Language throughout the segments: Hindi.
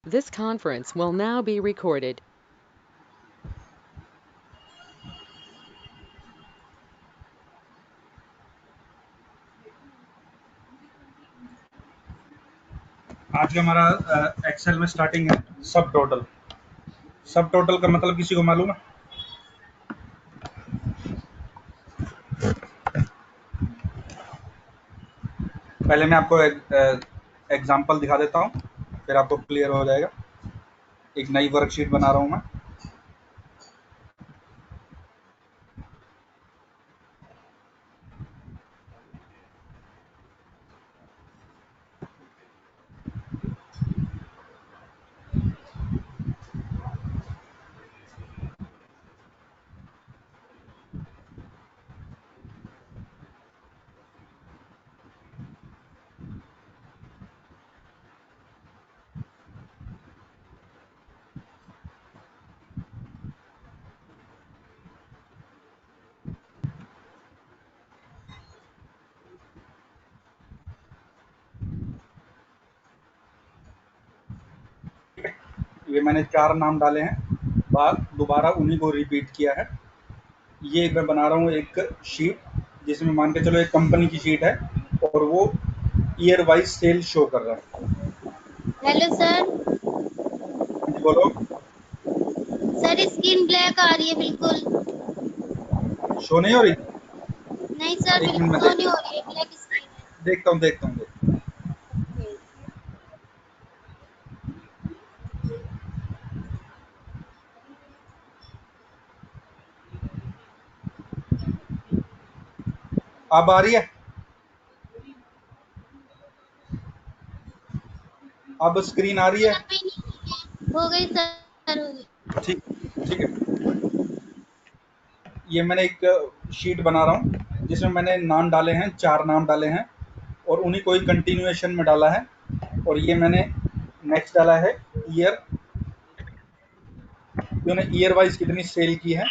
This conference will now be recorded. आज का हमारा एक्सेल में स्टार्टिंग है सब टोटल। सब टोटल का मतलब किसी को मालूम है? पहले मैं आपको एक एग्जांपल दिखा देता हूँ, फिर आपको क्लियर हो जाएगा। एक नई वर्कशीट बना रहा हूँ मैं। ये मैंने 4 नाम डाले हैं, दोबारा उन्हीं को रिपीट किया है। ये मैं बना रहा हूँ एक शीट, जिसमें मान के चलो एक कंपनी की शीट है और वो ईयर वाइज सेल शो कर रहा है। Hello sir. जी बोलो। सर स्क्रीन ब्लैक आ रही है बिल्कुल। शो नहीं हो रही? नहीं सर, एक मिनट बिल्कुल में शो नहीं हो रही है, ब्लैक स्क्रीन देखता हूँ। है। अब आ रही है? अब स्क्रीन आ रही सर है? अभी नहीं हो गई सर, हो गई। ठीक ठीक है। ये मैंने एक शीट बना रहा हूँ, जिसमें मैंने नाम डाले हैं, 4 नाम डाले हैं और उन्हीं को ही कंटिन्यूएशन में डाला है। और ये मैंने नेक्स्ट डाला है ईयर, मैंने ईयर वाइज कितनी सेल की है।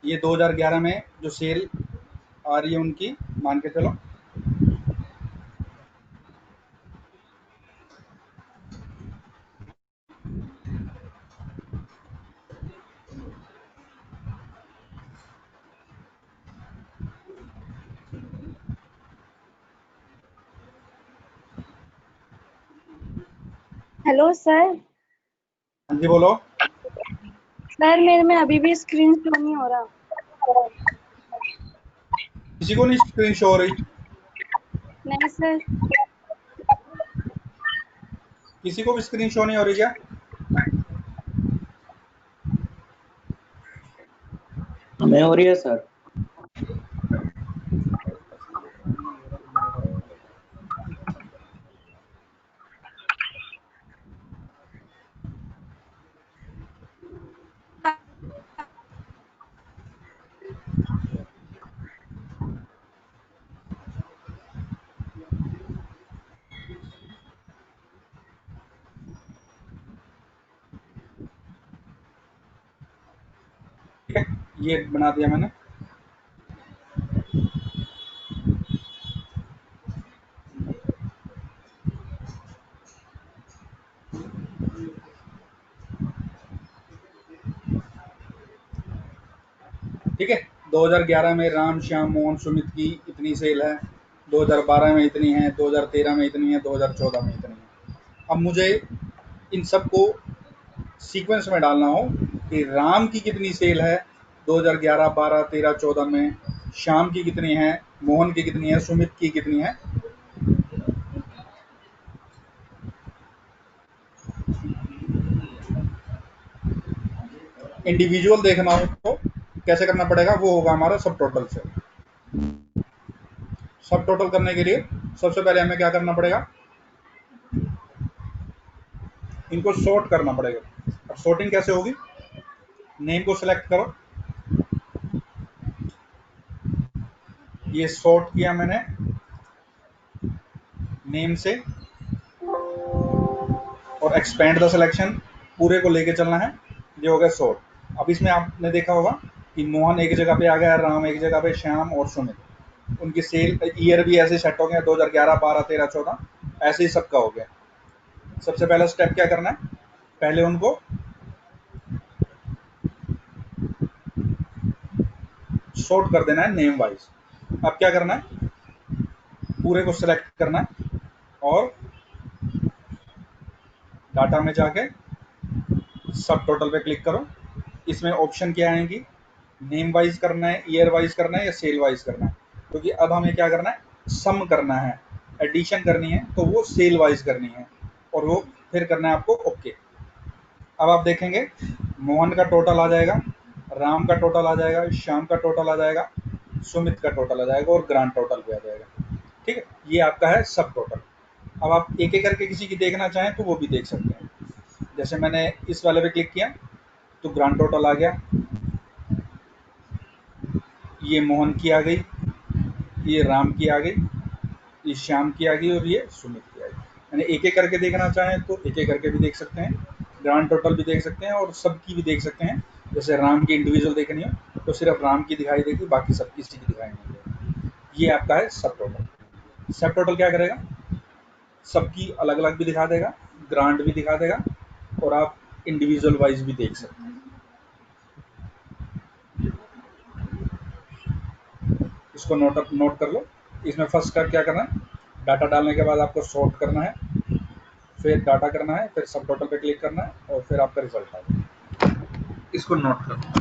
ये 2011 में जो सेल आ रही है उनकी, मान के चलो। Hello sir. हाँ जी बोलो। सर मेरे में अभी भी स्क्रीन शो नहीं हो रहा। किसी को नहीं स्क्रीन शो हो रही? नहीं सर। किसी को भी स्क्रीन शो नहीं हो रही क्या? हमें हो रही है सर। ठीक है, ये बना दिया मैंने। ठीक है, 2011 में राम श्याम मोहन सुमित की इतनी सेल है, 2012 में इतनी है, 2013 में इतनी है, 2014 में इतनी है। अब मुझे इन सबको सीक्वेंस में डालना हो कि राम की कितनी सेल है 2011, 12, 13, 14 में, श्याम की कितनी है, मोहन की कितनी है, सुमित की कितनी है। इंडिविजुअल देखना हो तो कैसे करना पड़ेगा, वो होगा हमारा सब टोटल से। सब टोटल करने के लिए सबसे पहले हमें क्या करना पड़ेगा, इनको सॉर्ट करना पड़ेगा। अब सॉर्टिंग कैसे होगी, नेम को सिलेक्ट करो, ये सॉर्ट किया मैंने नेम से और एक्सपेंड द सिलेक्शन पूरे को लेके चलना है। ये हो गया सॉर्ट। अब इसमें आपने देखा होगा कि मोहन एक जगह पे आ गया, राम एक जगह पे, श्याम और सुमित। उनकी सेल ईयर भी ऐसे सेट हो गया 2011, 12, 13, 14 ऐसे ही सबका हो गया। सबसे पहला स्टेप क्या करना है, पहले उनको सॉर्ट कर देना है नेम वाइज। अब क्या करना है, पूरे को सिलेक्ट करना है और डाटा में जाके सब टोटल पे क्लिक करो। इसमें ऑप्शन क्या आएंगी, नेम वाइज करना है, ईयर वाइज करना है या सेल वाइज करना है। क्योंकि अब हमें क्या करना है, सम करना है, एडिशन करनी है, तो वो सेल वाइज करनी है और वो फिर करना है आपको ओके। अब आप देखेंगे मोहन का टोटल आ जाएगा, राम का टोटल आ जाएगा, श्याम का टोटल आ जाएगा, सुमित का टोटल आ जाएगा और ग्रांड टोटल भी आ जाएगा। ठीक है, ये आपका है सब टोटल। अब आप एक एक करके किसी की देखना चाहें तो वो भी देख सकते हैं। जैसे मैंने इस वाले पे क्लिक किया तो ग्रांड टोटल आ गया, ये मोहन की आ गई, ये राम की आ गई, ये श्याम की आ गई और ये सुमित की आ गई। मैंने एक एक करके देखना चाहें तो एक एक करके भी देख सकते हैं, ग्रांड टोटल भी देख सकते हैं और सबकी भी देख सकते हैं। जैसे राम की इंडिविजुअल देखनी हो तो सिर्फ राम की दिखाई देगी, बाकी सब किसी की दिखाई नहीं देगी। ये आपका है सब टोटल। सब टोटल क्या करेगा, सबकी अलग अलग भी दिखा देगा, ग्रांड भी दिखा देगा और आप इंडिविजुअल वाइज भी देख सकते हैं। इसको नोट कर लो। इसमें फर्स्ट स्टेप क्या करना है, डाटा डालने के बाद आपको सॉर्ट करना है, फिर डाटा करना है, फिर सब टोटल पे क्लिक करना है और फिर आपका रिजल्ट आ जाएगा। इसको नोट करो।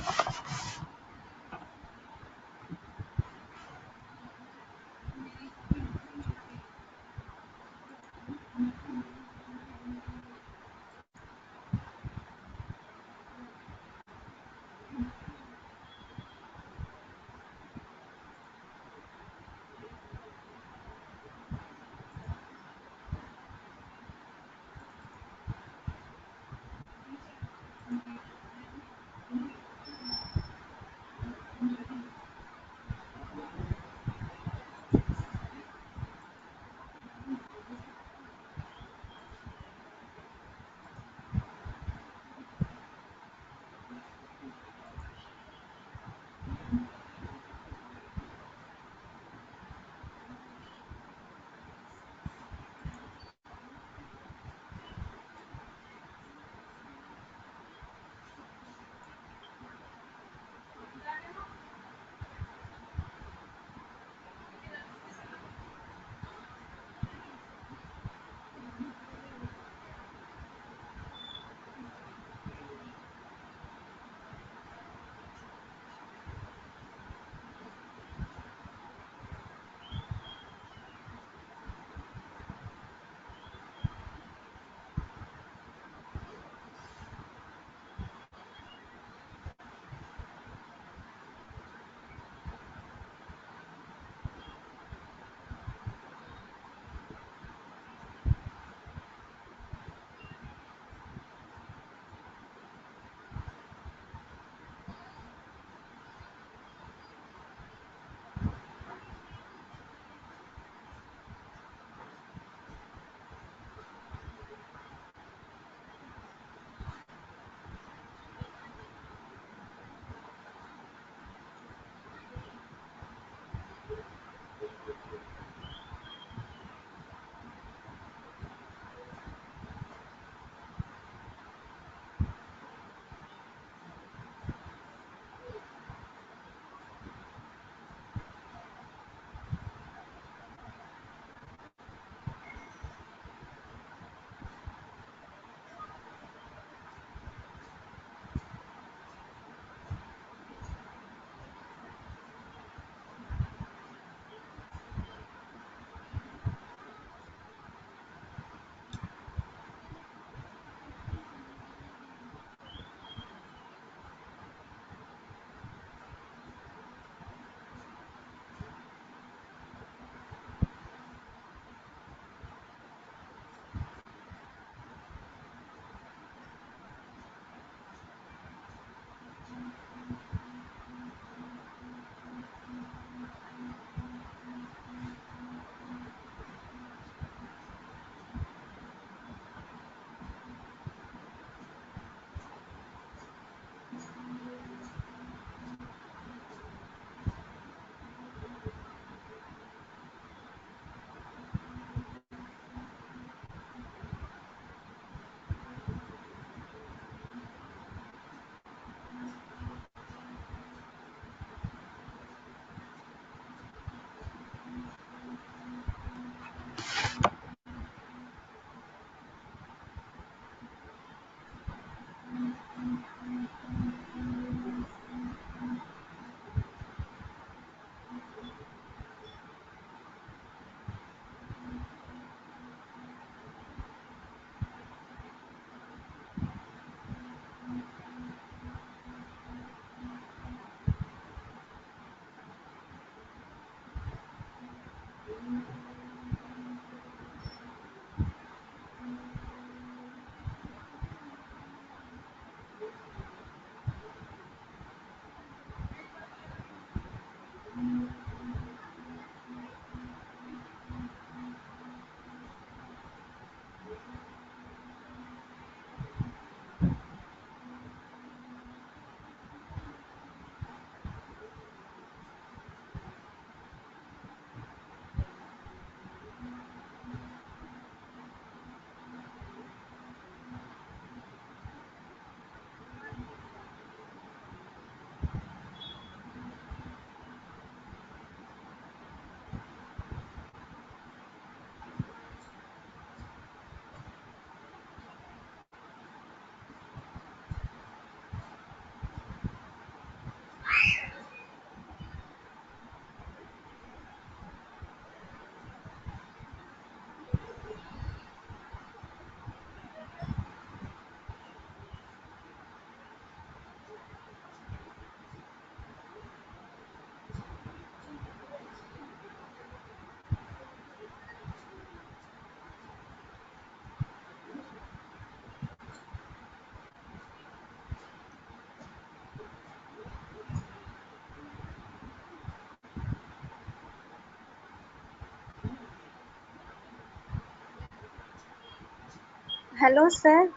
Hello sir.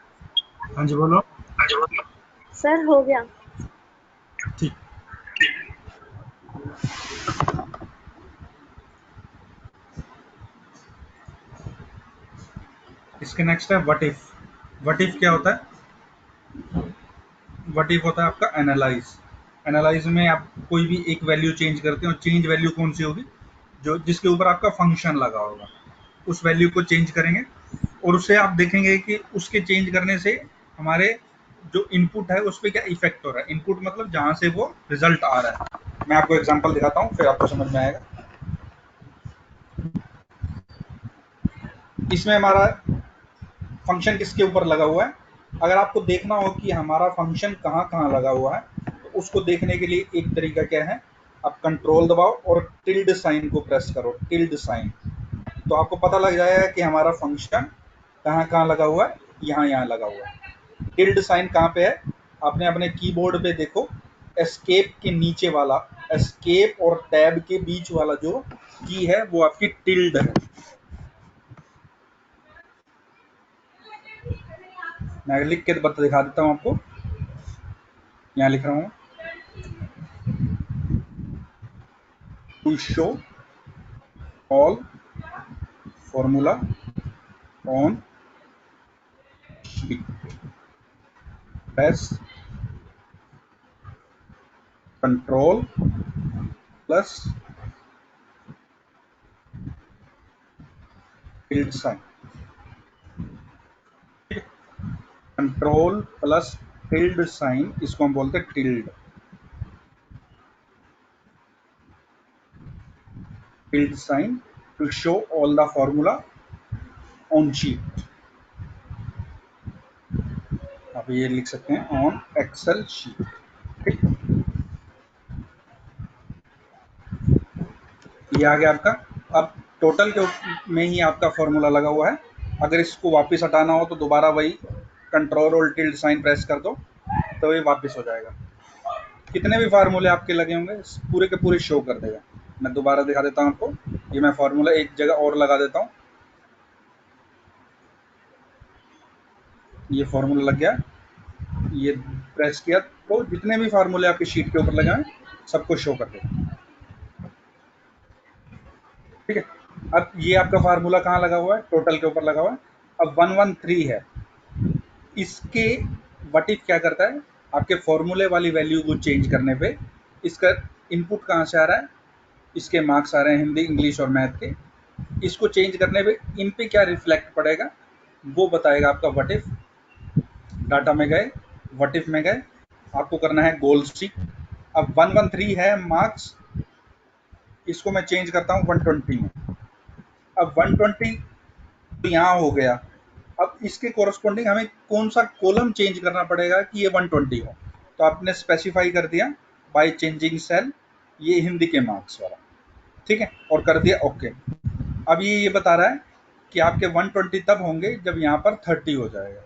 हाँ जी बोलो। सर हो गया। ठीक। इसके नेक्स्ट है व्हाट इफ। व्हाट इफ क्या होता है? व्हाट इफ होता है आपका एनालाइज। एनालाइज में आप कोई भी एक वैल्यू चेंज करते हो, चेंज वैल्यू कौन सी होगी? जो जिसके ऊपर आपका फंक्शन लगा होगा, उस वैल्यू को चेंज करेंगे और उससे आप देखेंगे कि उसके चेंज करने से हमारे जो इनपुट है उस पर क्या इफेक्ट हो रहा है। इनपुट मतलब जहां से वो रिजल्ट आ रहा है। मैं आपको एग्जांपल दिखाता हूँ, फिर आपको समझ में आएगा। इसमें हमारा फंक्शन किसके ऊपर लगा हुआ है? अगर आपको देखना हो कि हमारा फंक्शन कहाँ कहाँ लगा हुआ है, तो उसको देखने के लिए एक तरीका क्या है, आप कंट्रोल दबाओ और टिल्ड साइन को प्रेस करो, टिल्ड साइन, तो आपको पता लग जाएगा कि हमारा फंक्शन कहाँ कहाँ लगा हुआ है। यहाँ यहाँ लगा हुआ है। टिल्ड साइन कहाँ पे है? आपने अपने कीबोर्ड पे देखो, एस्केप के नीचे वाला, एस्केप और टैब के बीच वाला जो की है वो आपकी टिल्ड है। मैं लिख के बता दिखा देता हूँ आपको। यहाँ लिख रहा हूँ, to show all formula on sheet, press control plus tilde sign. Control plus tilde sign, इसको हम बोलते हैं tilde. Tilde sign to show all the formula on sheet. आप ये लिख सकते हैं ऑन एक्सेल शीट। ठीक, ये आ गया आपका। अब टोटल के में ही आपका फॉर्मूला लगा हुआ है। अगर इसको वापस हटाना हो तो दोबारा वही कंट्रोल और टिल्ड साइन प्रेस कर दो, तो ये वापस हो जाएगा। कितने भी फार्मूले आपके लगे होंगे पूरे के पूरे शो कर देगा। मैं दोबारा दिखा देता हूँ आपको। ये मैं फार्मूला एक जगह और लगा देता हूँ। ये फार्मूला लग गया, ये प्रेस किया तो जितने भी फार्मूले आपके शीट के ऊपर लगे हैं सबको शो कर देगा। ठीक है, अब ये आपका फार्मूला कहाँ लगा हुआ है? टोटल के ऊपर लगा हुआ है। अब 113 है, इसके व्हाट इफ क्या करता है? आपके फॉर्मूले वाली वैल्यू को चेंज करने पे इसका इनपुट कहाँ से आ रहा है? इसके मार्क्स आ रहे हैं हिंदी, इंग्लिश और मैथ के। इसको चेंज करने पे इन पे क्या रिफ्लेक्ट पड़ेगा वो बताएगा आपका व्हाट इफ। डाटा में गए, व्हाट इफ में गए, आपको करना है गोल स्टिक। अब 113 है मार्क्स, इसको मैं चेंज करता हूँ 120 में। अब 120 तो यहाँ हो गया। अब इसके कोरस्पॉन्डिंग हमें कौन सा कॉलम चेंज करना पड़ेगा कि ये 120 हो, तो आपने स्पेसिफाई कर दिया बाय चेंजिंग सेल, ये हिंदी के मार्क्स वाला। ठीक है, और कर दिया ओके। अब ये बता रहा है कि आपके 120 तब होंगे जब यहाँ पर 30 हो जाएगा।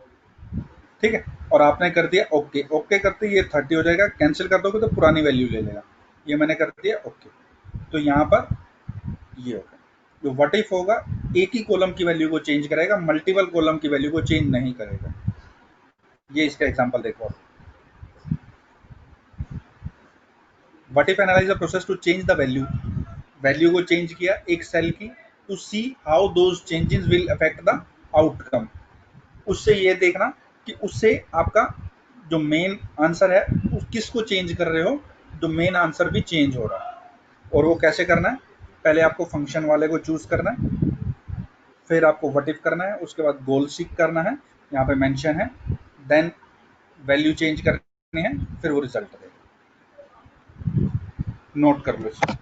ठीक है, और आपने कर दिया ओके। ओके करते ये 30 हो जाएगा, कैंसिल कर दोगे तो पुरानी वैल्यू ले लेगा। ये मैंने कर दिया ओके, तो यहाँ पर ये होगा। जो व्हाट इफ होगा एक ही कॉलम की वैल्यू को चेंज करेगा, मल्टीपल कॉलम की वैल्यू को चेंज नहीं करेगा। ये इसका एग्जांपल देखो। What if analyse the process to change the value. Value को चेंज किया एक सेल की, to see how those changes will affect the outcome. उससे ये देखना कि उससे आपका जो मेन आंसर है उस किसको चेंज कर रहे हो, जो मेन आंसर भी चेंज हो रहा है। और वो कैसे करना है? पहले आपको फंक्शन वाले को चूज करना है, फिर आपको व्हाट इफ करना है, उसके बाद गोल सीक करना है, यहाँ पे मेंशन है, देन वैल्यू चेंज करनी है, फिर वो रिजल्ट देगा। नोट कर लो इसको।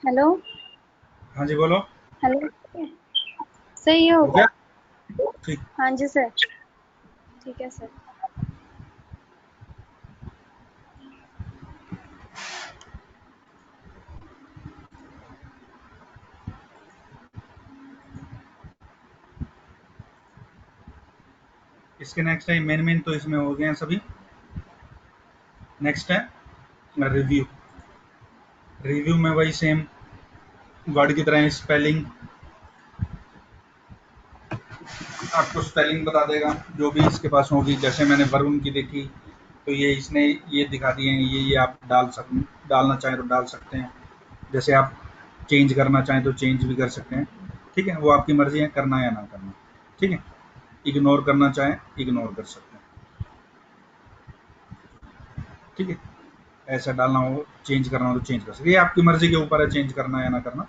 हेलो हाँ जी बोलो। हेलो सर ये हो होगा। गया? ठीक। हाँ जी सर, ठीक है सर। इसके नेक्स्ट है मेन तो इसमें हो गए हैं सभी। नेक्स्ट है रिव्यू। रिव्यू में वही सेम वर्ड की तरह स्पेलिंग, आपको स्पेलिंग बता देगा जो भी इसके पास होगी। जैसे मैंने वरुण की देखी तो ये इसने ये दिखा दिए हैं, ये आप डालना चाहें तो डाल सकते हैं। जैसे आप चेंज करना चाहें तो चेंज भी कर सकते हैं। ठीक है, वो आपकी मर्जी है करना या ना करना। ठीक है, इग्नोर करना चाहें इग्नोर कर सकते हैं। ठीक है, ऐसा डालना हो चेंज करना हो तो चेंज कर सकते हैं। ये आपकी मर्जी के ऊपर है चेंज करना या ना करना।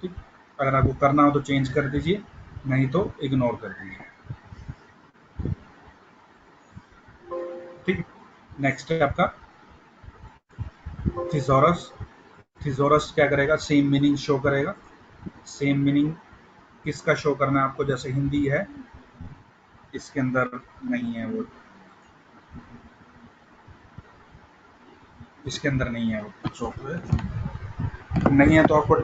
ठीक, अगर आपको करना हो तो चेंज कर दीजिए, नहीं तो इग्नोर कर दीजिए। ठीक, नेक्स्ट है आपका थिसॉरस। थिसॉरस क्या करेगा, सेम मीनिंग शो करेगा। सेम मीनिंग किसका शो करना है आपको, जैसे हिंदी है इसके अंदर नहीं है वो, इसके अंदर नहीं है वो सॉफ्टवेयर नहीं है तो आपको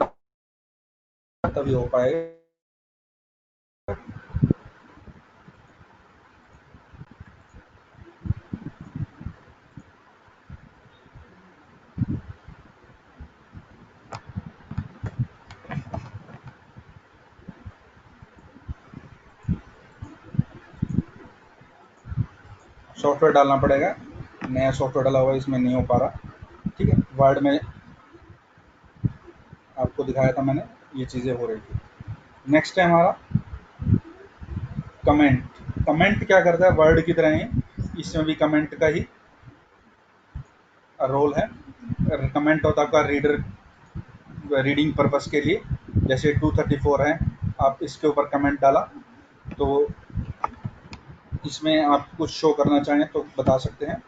तभी हो पाएगा। सॉफ्टवेयर डालना पड़ेगा, नया सॉफ्टवेयर डाला हुआ इसमें नहीं हो पा रहा। ठीक है, वर्ड में आपको दिखाया था मैंने, ये चीज़ें हो रही थी। नेक्स्ट है हमारा कमेंट। कमेंट क्या करता है, वर्ड की तरह ही इसमें भी कमेंट का ही रोल है। कमेंट होता है आपका रीडिंग पर्पस के लिए। जैसे 234 है, आप इसके ऊपर कमेंट डाला तो इसमें आप कुछ शो करना चाहें तो बता सकते हैं।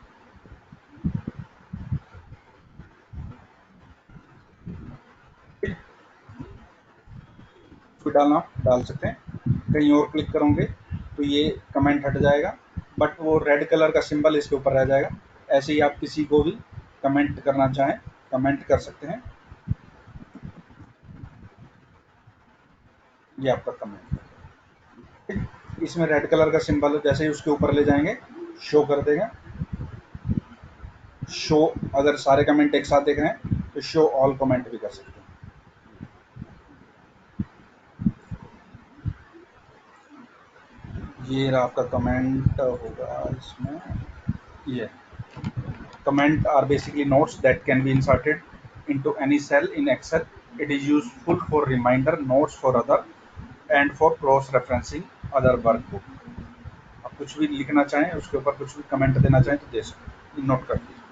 फिर डालना डाल सकते हैं, कहीं और क्लिक करोगे तो ये कमेंट हट जाएगा, बट वो रेड कलर का सिंबल इसके ऊपर रह जाएगा। ऐसे ही आप किसी को भी कमेंट करना चाहें कमेंट कर सकते हैं। ये आपका कमेंट, इसमें रेड कलर का सिंबल जैसे ही उसके ऊपर ले जाएंगे शो कर देगा। शो, अगर सारे कमेंट एक साथ देख रहे हैं तो शो ऑल कमेंट भी कर सकते हैं। ये रहा आपका कमेंट होगा इसमें। ये comment are basically notes that can be inserted into any cell in Excel. It is useful for reminder, notes for other, and for cross referencing other workbook. आप कुछ भी लिखना चाहें उसके ऊपर कुछ भी कमेंट देना चाहें तो दे सकते हैं, नोट कर दीजिए।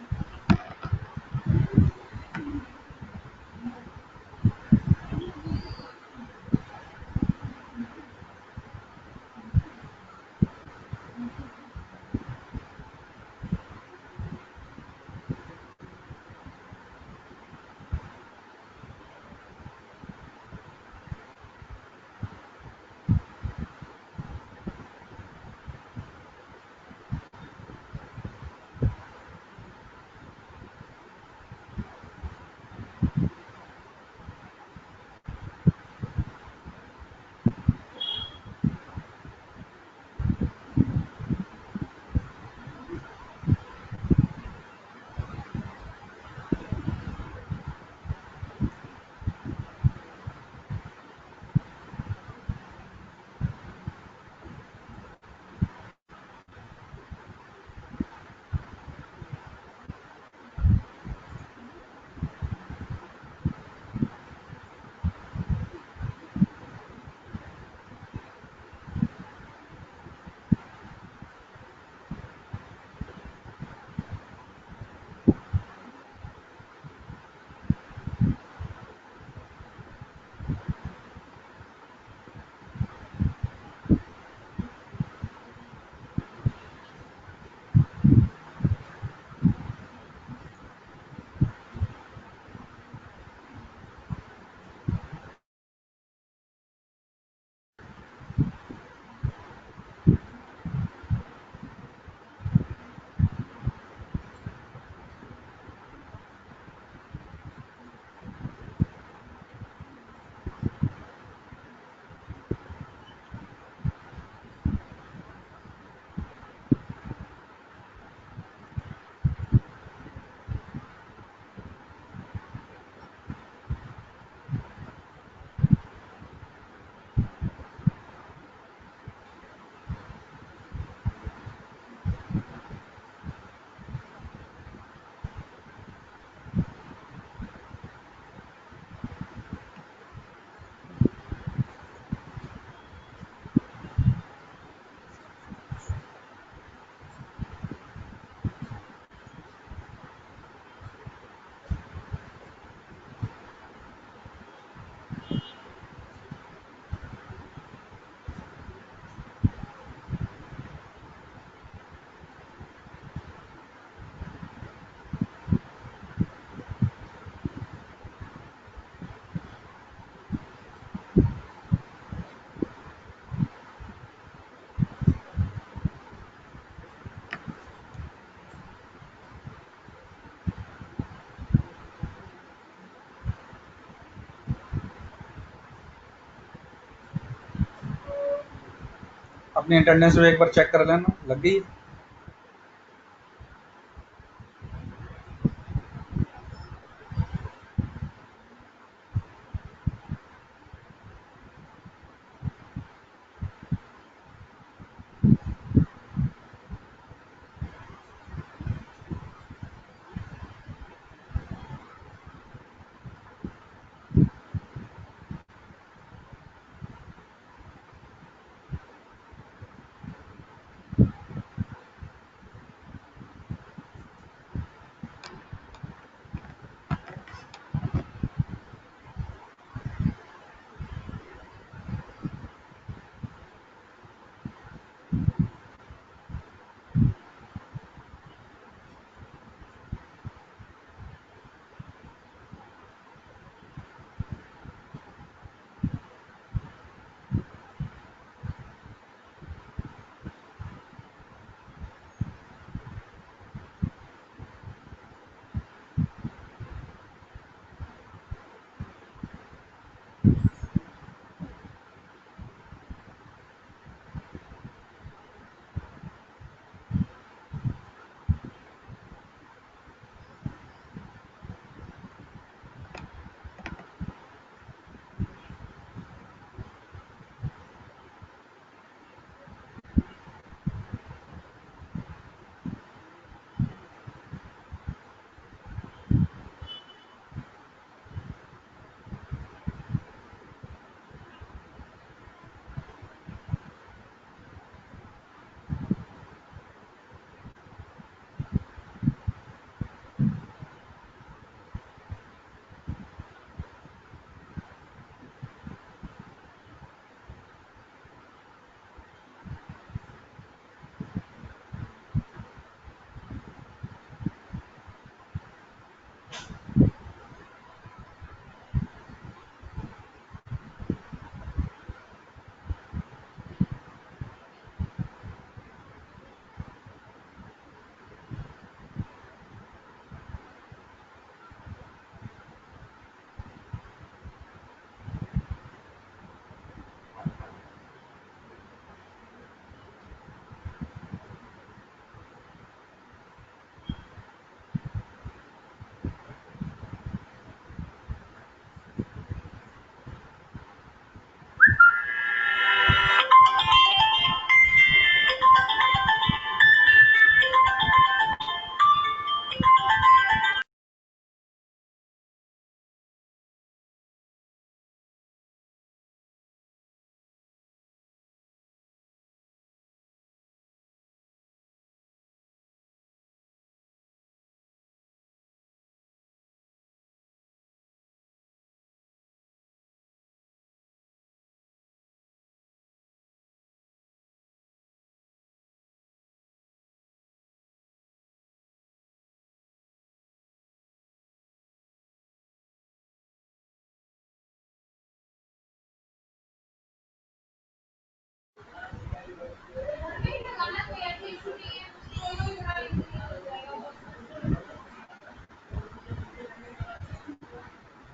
अपनी अटेंडेंस में एक बार चेक कर लेना, लग गई?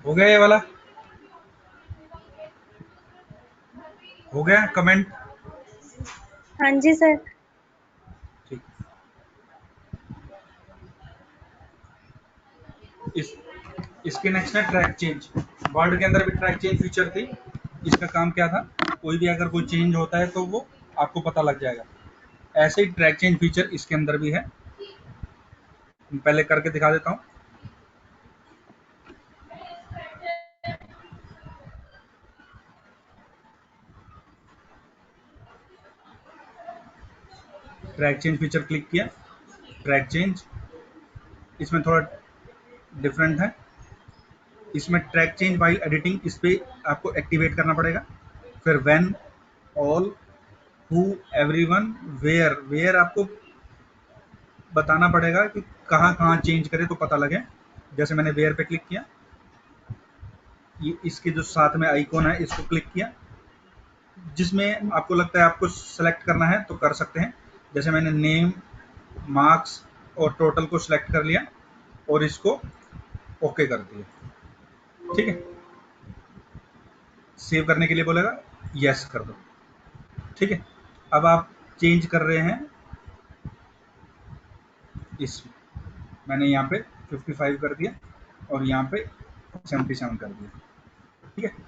हो गया ये वाला? हो गया कमेंट? हाँ जी सर। ठीक। इसके नेक्स्ट है ट्रैक चेंज। वर्ड के अंदर भी ट्रैक चेंज फीचर थी। इसका काम क्या था, कोई भी अगर कोई चेंज होता है तो वो आपको पता लग जाएगा। ऐसे ही ट्रैक चेंज फीचर इसके अंदर भी है। पहले करके दिखा देता हूँ। ट्रैक चेंज फीचर क्लिक किया, ट्रैक चेंज इसमें थोड़ा डिफरेंट है। इसमें ट्रैक चेंज बाई एडिटिंग, इस पे आपको एक्टिवेट करना पड़ेगा। फिर when, all, who, everyone, where. Where आपको बताना पड़ेगा कि कहाँ कहाँ चेंज करें तो पता लगे। जैसे मैंने वेयर पे क्लिक किया, ये इसके जो साथ में आइकॉन है इसको क्लिक किया। जिसमें आपको लगता है आपको सेलेक्ट करना है तो कर सकते हैं। जैसे मैंने नेम, मार्क्स और टोटल को सिलेक्ट कर लिया और इसको ओके कर दिया। ठीक है, सेव करने के लिए बोलेगा, यस कर दो। ठीक है, अब आप चेंज कर रहे हैं इस, मैंने यहाँ पे 55 कर दिया और यहाँ पे 77 कर दिया, ठीक है।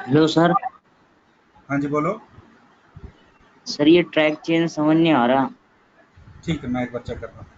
Hello sir. हाँ जी बोलो। सर ये ट्रैक चेंज समझ नहीं आ रहा। ठीक है, मैं एक बार चेक कर रहा हूँ।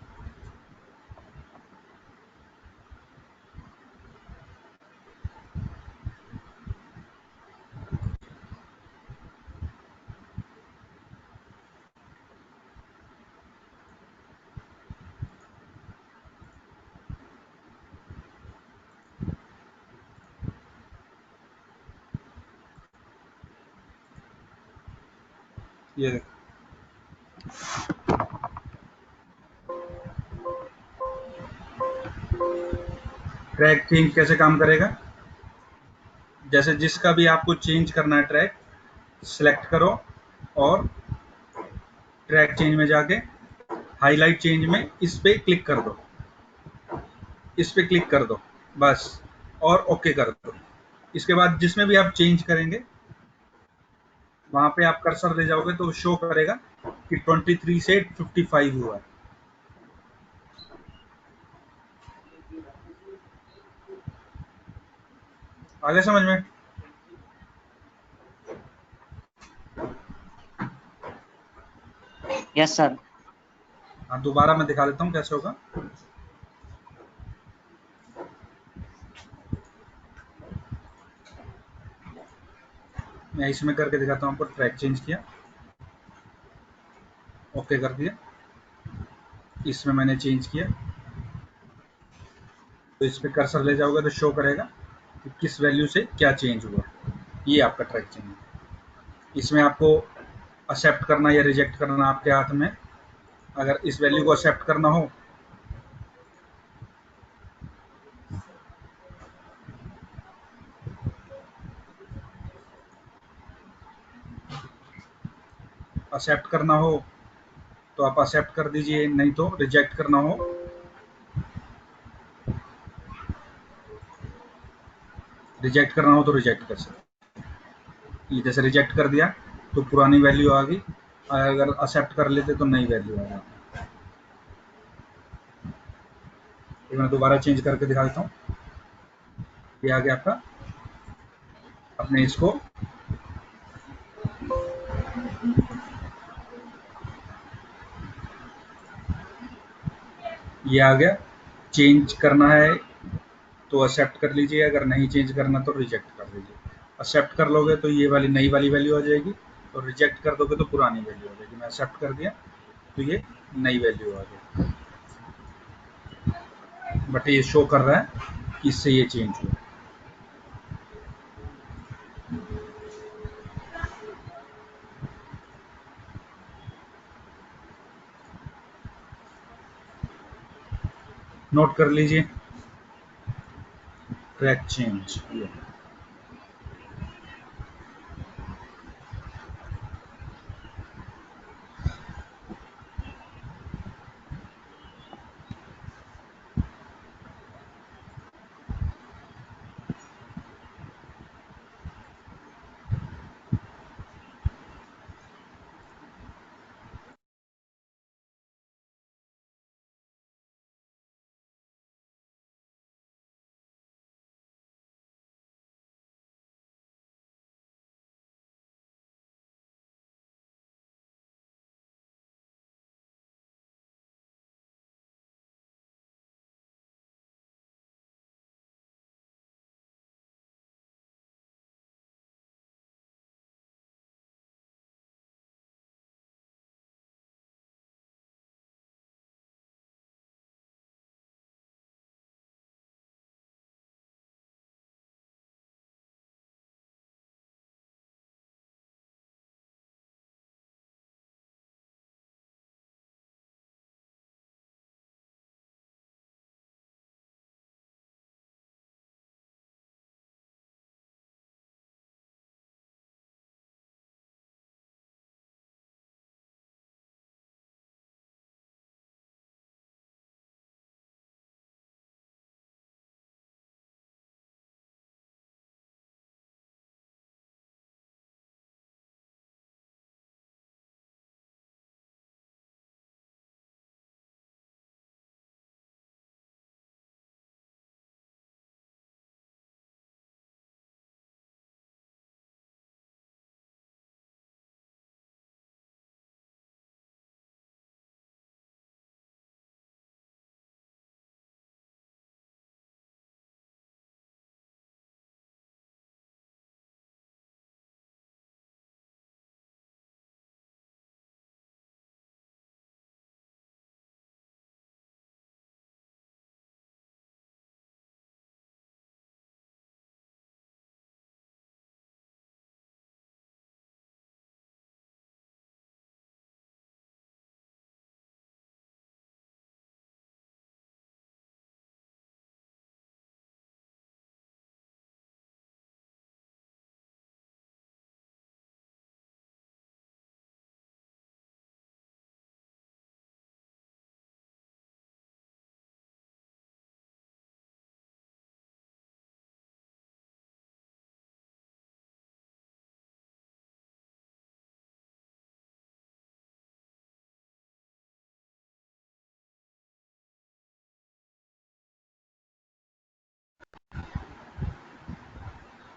ये देखो, ट्रैक चेंज कैसे काम करेगा। जैसे जिसका भी आपको चेंज करना है ट्रैक, सिलेक्ट करो और ट्रैक चेंज में जाके हाईलाइट चेंज में इस पे क्लिक कर दो, इस पे क्लिक कर दो बस, और ओके कर दो। इसके बाद जिसमें भी आप चेंज करेंगे वहां पे आप कर्सर ले जाओगे तो शो करेगा कि 23 से 55 हुआ है। आगे समझ में। Yes sir. हाँ, दोबारा मैं दिखा देता हूँ कैसे होगा। मैं इसमें करके दिखाता हूँ आपको। ट्रैक चेंज किया, ओके कर दिया, इसमें मैंने चेंज किया तो इस पे कर्सर ले जाओगे तो शो करेगा कि किस वैल्यू से क्या चेंज हुआ। ये आपका ट्रैक चेंज है। इसमें आपको एक्सेप्ट करना या रिजेक्ट करना आपके हाथ में। अगर इस वैल्यू को एक्सेप्ट करना हो एक्सेप्ट करना हो तो आप एक्सेप्ट कर दीजिए, नहीं तो रिजेक्ट करना हो तो रिजेक्ट कर सकते। ये जैसे रिजेक्ट कर दिया तो पुरानी वैल्यू आ गई, अगर एक्सेप्ट कर लेते तो नई वैल्यू आ जाती। ये मैं दोबारा चेंज करके दिखा देता हूँ। ये आ गया आपका। अपने इसको ये आ गया। चेंज करना है तो एक्सेप्ट कर लीजिए, अगर नहीं चेंज करना तो रिजेक्ट कर लीजिए। एक्सेप्ट कर लोगे तो ये वाली नई वाली वैल्यू आ जाएगी और रिजेक्ट कर दोगे तो पुरानी वैल्यू आ जाएगी। मैं एक्सेप्ट कर दिया तो ये नई वैल्यू आ गई, बट ये शो कर रहा है कि इससे ये चेंज हुआ। नोट कर लीजिए ट्रैक चेंज।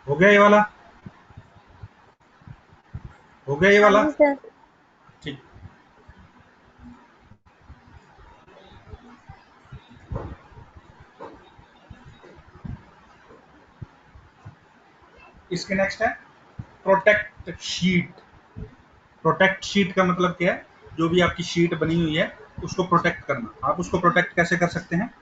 हो गया ये वाला? हो गया ये वाला? हाँ जी सर। ठीक। इसके नेक्स्ट है प्रोटेक्ट शीट। प्रोटेक्ट शीट का मतलब क्या है? जो भी आपकी शीट बनी हुई है उसको प्रोटेक्ट करना। आप उसको प्रोटेक्ट कैसे कर सकते हैं?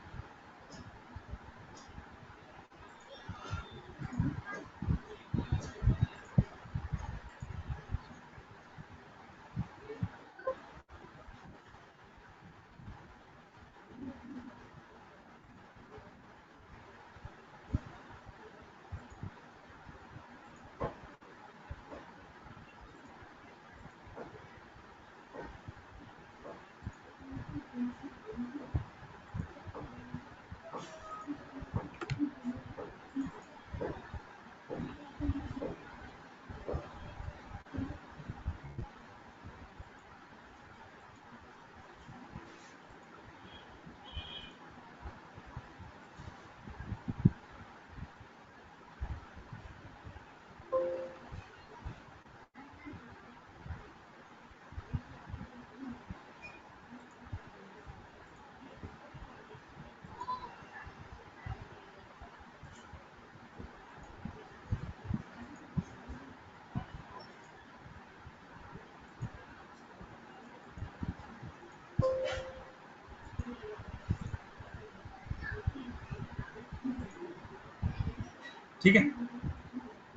ठीक है,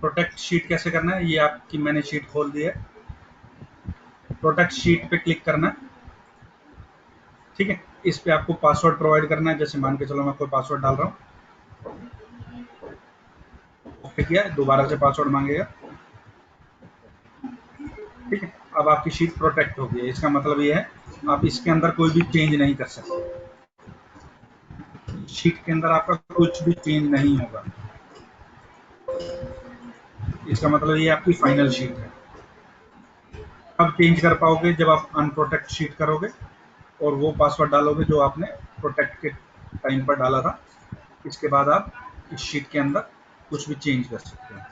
प्रोटेक्ट शीट कैसे करना है ये आपकी मैंने शीट खोल दी है। प्रोटेक्ट शीट पे क्लिक करना है। ठीक है, इस पे आपको पासवर्ड प्रोवाइड करना है। जैसे मान के चलो मैं कोई पासवर्ड डाल रहा हूँ, ओके किया, दोबारा से पासवर्ड मांगेगा। ठीक है, अब आपकी शीट प्रोटेक्ट हो गई है। इसका मतलब ये है आप इसके अंदर कोई भी चेंज नहीं कर सकते। शीट के अंदर आपका कुछ भी चेंज नहीं होगा। इसका मतलब ये आपकी फाइनल शीट है। अब चेंज कर पाओगे जब आप अनप्रोटेक्ट शीट करोगे और वो पासवर्ड डालोगे जो आपने प्रोटेक्ट के टाइम पर डाला था। इसके बाद आप इस शीट के अंदर कुछ भी चेंज कर सकते हैं।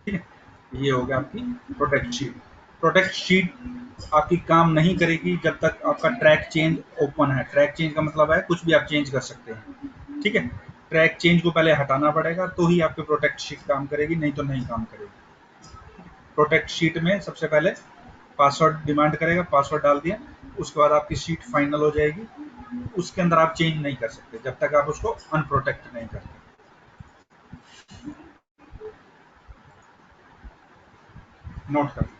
ठीक है, ये हो गया आपकी प्रोटेक्ट शीट। प्रोटेक्ट शीट आपकी काम नहीं करेगी जब तक आपका ट्रैक चेंज ओपन है। ट्रैक चेंज का मतलब है कुछ भी आप चेंज कर सकते हैं। ठीक है, ट्रैक चेंज को पहले हटाना पड़ेगा तो ही आपकी प्रोटेक्ट शीट काम करेगी, नहीं तो नहीं काम करेगी। प्रोटेक्ट शीट में सबसे पहले पासवर्ड डिमांड करेगा, पासवर्ड डाल दिया, उसके बाद आपकी शीट फाइनल हो जाएगी। उसके अंदर आप चेंज नहीं कर सकते जब तक आप उसको अनप्रोटेक्ट नहीं करते। नोट कर लीजिए।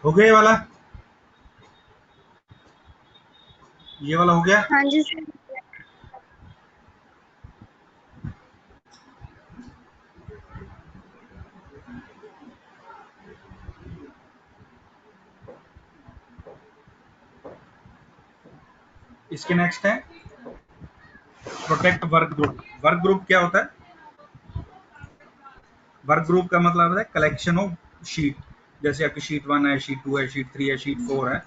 हो गया ये वाला हो गया। हाँ जी सर। इसके नेक्स्ट है protect work group. Work group क्या होता है? वर्क ग्रुप का मतलब है कलेक्शन ऑफ शीट। जैसे आपकी शीट 1 है, शीट 2 है, शीट 3 है, शीट 4 है,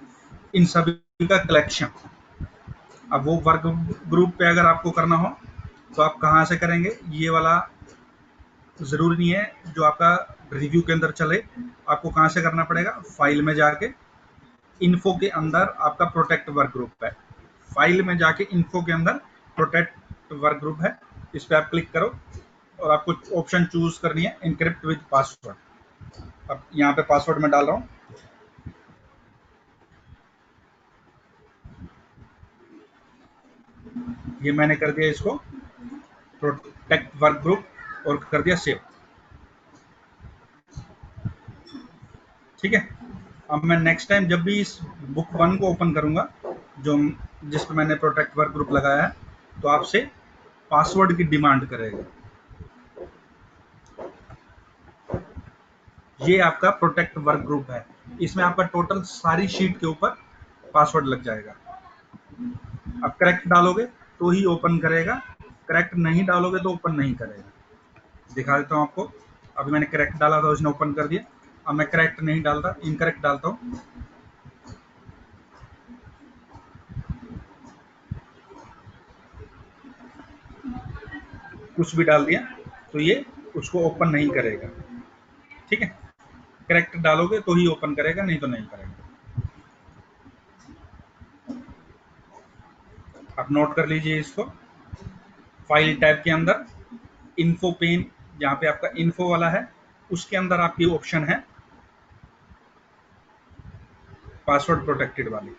इन सभी का कलेक्शन। अब वो वर्क ग्रुप पे अगर आपको करना हो तो आप कहाँ से करेंगे? ये वाला जरूरी नहीं है जो आपका रिव्यू के अंदर चले। आपको कहाँ से करना पड़ेगा? फाइल में जाके इन्फो के अंदर आपका प्रोटेक्ट वर्क ग्रुप है। फाइल में जाके इन्फो के अंदर प्रोटेक्ट वर्क ग्रुप है, इस पर आप क्लिक करो और आपको ऑप्शन चूज करनी है इनक्रिप्ट विद पासवर्ड। अब यहाँ पे पासवर्ड मैं डाल रहा हूँ। ये मैंने कर दिया इसको प्रोटेक्ट वर्क ग्रुप और कर दिया सेव। ठीक है। अब मैं नेक्स्ट टाइम जब भी इस बुक 1 को ओपन करूंगा जो जिस पे मैंने प्रोटेक्ट वर्क ग्रुप लगाया है, तो आपसे पासवर्ड की डिमांड करेगा। ये आपका प्रोटेक्ट वर्क ग्रुप है, इसमें आपका टोटल सारी शीट के ऊपर पासवर्ड लग जाएगा। अब करेक्ट डालोगे तो ही ओपन करेगा, करेक्ट नहीं डालोगे तो ओपन नहीं करेगा। दिखा देता हूँ आपको। अभी मैंने करेक्ट डाला था, उसने ओपन कर दिया। अब मैं करेक्ट नहीं डालता, इनकरेक्ट डालता हूँ। कुछ भी डाल दिया तो ये उसको ओपन नहीं करेगा। ठीक है। करेक्ट डालोगे तो ही ओपन करेगा, नहीं तो नहीं करेगा। आप नोट कर लीजिए इसको। फाइल टैब के अंदर इन्फो पेन, जहाँ पे आपका इन्फो वाला है, उसके अंदर आपकी ऑप्शन है पासवर्ड प्रोटेक्टेड वाली।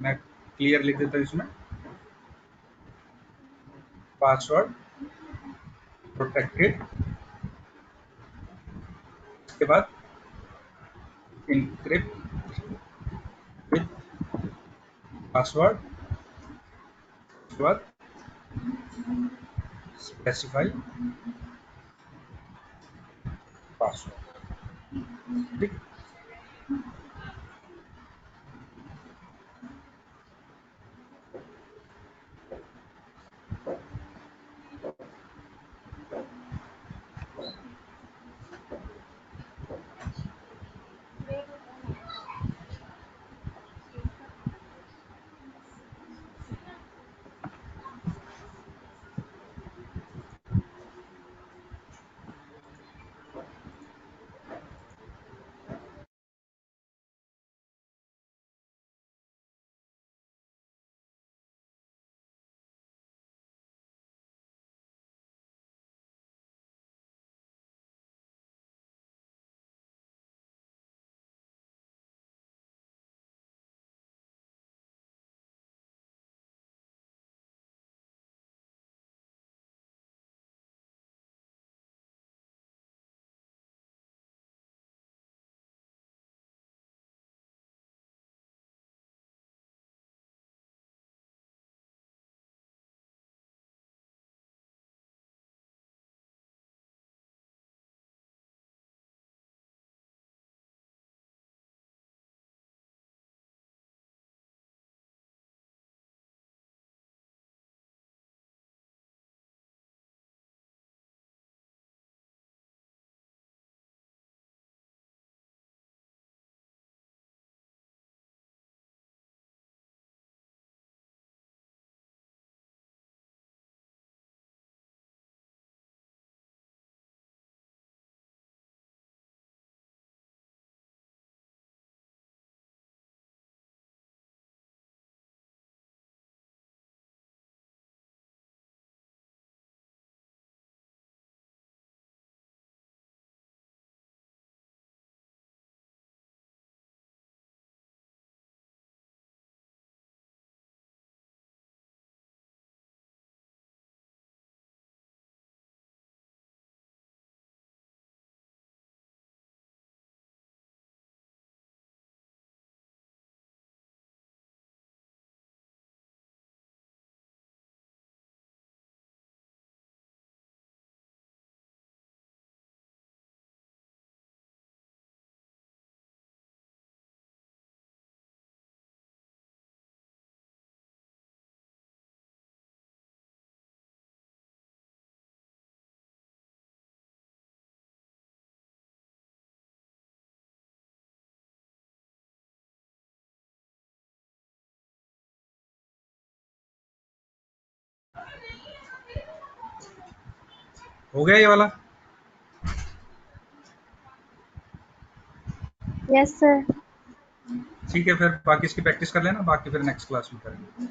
मैं क्लियर लिख देता हूँ इसमें, पासवर्ड प्रोटेक्टेड, इसके बाद इनक्रिप्ट विद पासवर्ड, उसके बाद स्पेसिफाई पासवर्ड। ठीक। हो गया ये वाला? Yes sir. ठीक है, फिर बाकी इसकी प्रैक्टिस कर लेना, बाकी फिर नेक्स्ट क्लास में करेंगे।